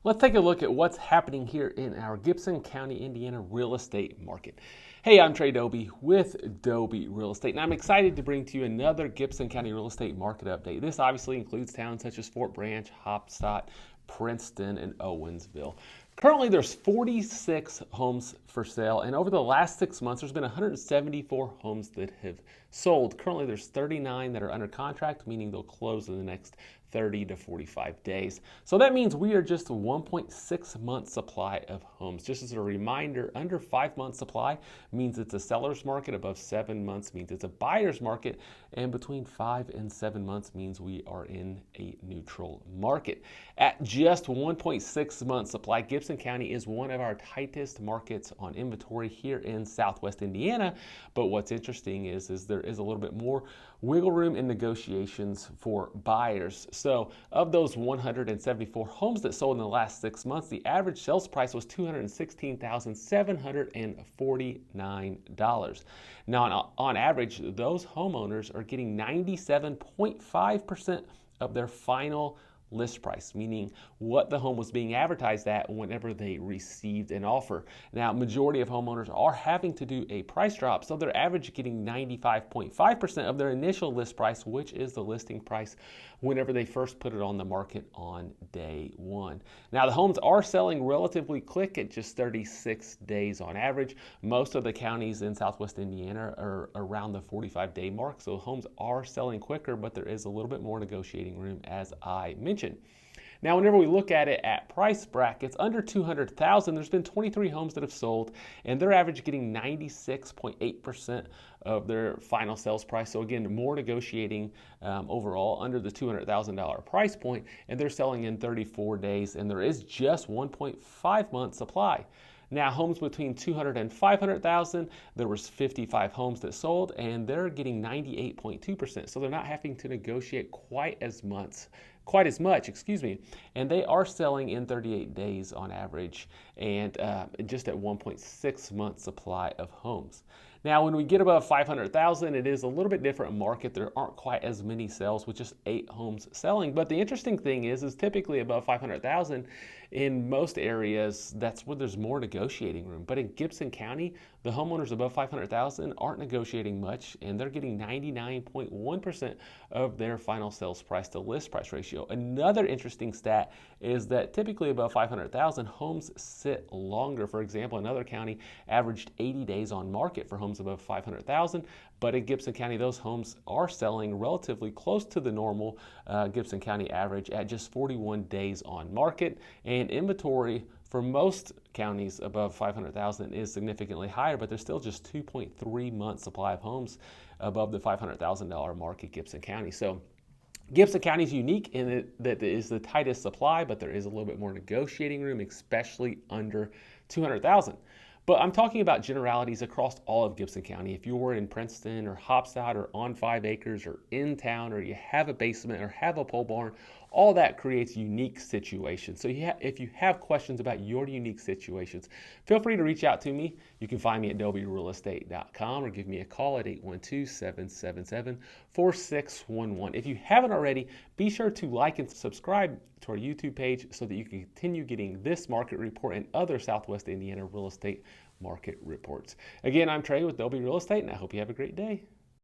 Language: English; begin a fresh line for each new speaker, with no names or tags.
Let's take a look at what's happening here in our Gibson County, Indiana real estate market. Hey, I'm Dauby with Dauby Real Estate, and I'm excited to bring to you another Gibson County real estate market update. This obviously includes towns such as Fort Branch, Hopstadt, Princeton, and Owensville. Currently, there's 46 homes for sale, and over the last 6 months, there's been 174 homes that have sold. Currently, there's 39 that are under contract, meaning they'll close in the next 30 to 45 days. So that means we are just a 1.6 month supply of homes. Just as a reminder, under 5 month supply means it's a seller's market, above 7 months means it's a buyer's market, and between 5 and 7 months means we are in a neutral market. At just 1.6 month supply, Gibson County is one of our tightest markets on inventory here in Southwest Indiana. But what's interesting is there is a little bit more wiggle room in negotiations for buyers. So of those 174 homes that sold in the last 6 months, the average sales price was $216,749. Now, on average, those homeowners are getting 97.5% of their final list price, meaning what the home was being advertised at whenever they received an offer. Now, majority of homeowners are having to do a price drop, so they're average getting 95.5% of their initial list price, which is the listing price whenever they first put it on the market on day one. Now, the homes are selling relatively quick at just 36 days on average. Most of the counties in Southwest Indiana are around the 45-day mark, so homes are selling quicker, but there is a little bit more negotiating room, as I mentioned. Now, whenever we look at it at price brackets under $200,000, there's been 23 homes that have sold, and they're average getting 96.8% of their final sales price. So again, more negotiating overall under the $200,000 price point, and they're selling in 34 days, and there is just 1.5 month supply. Now, homes between $200,000 and $500,000, there was 55 homes that sold, and they're getting 98.2%. So they're not having to negotiate quite as much, and they are selling in 38 days on average, and just at 1.6 month supply of homes. Now, when we get above 500,000, it is a little bit different market. There aren't quite as many sales with just 8 homes selling. But the interesting thing is typically above 500,000 in most areas, that's where there's more negotiating room. But in Gibson County, the homeowners above 500,000 aren't negotiating much, and they're getting 99.1% of their final sales price to list price ratio. Another interesting stat is that typically above 500,000, homes sit longer. For example, another county averaged 80 days on market for homes above 500,000, but in Gibson County, those homes are selling relatively close to the normal Gibson County average at just 41 days on market. And inventory for most counties above 500,000 is significantly higher, but there's still just 2.3 month supply of homes above the $500,000 mark at Gibson County. So Gibson County is unique in that it is the tightest supply, but there is a little bit more negotiating room, especially under 200,000. But I'm talking about generalities across all of Gibson County. If you're in Princeton or Hopstadt or on 5 acres or in town, or you have a basement or have a pole barn, all that creates unique situations. So if you have questions about your unique situations, feel free to reach out to me. You can find me at daubyrealestate.com or give me a call at 812-777-4611. If you haven't already, be sure to like and subscribe to our YouTube page so that you can continue getting this market report and other Southwest Indiana real estate market reports. Again, I'm Trey with Dauby Real Estate, and I hope you have a great day.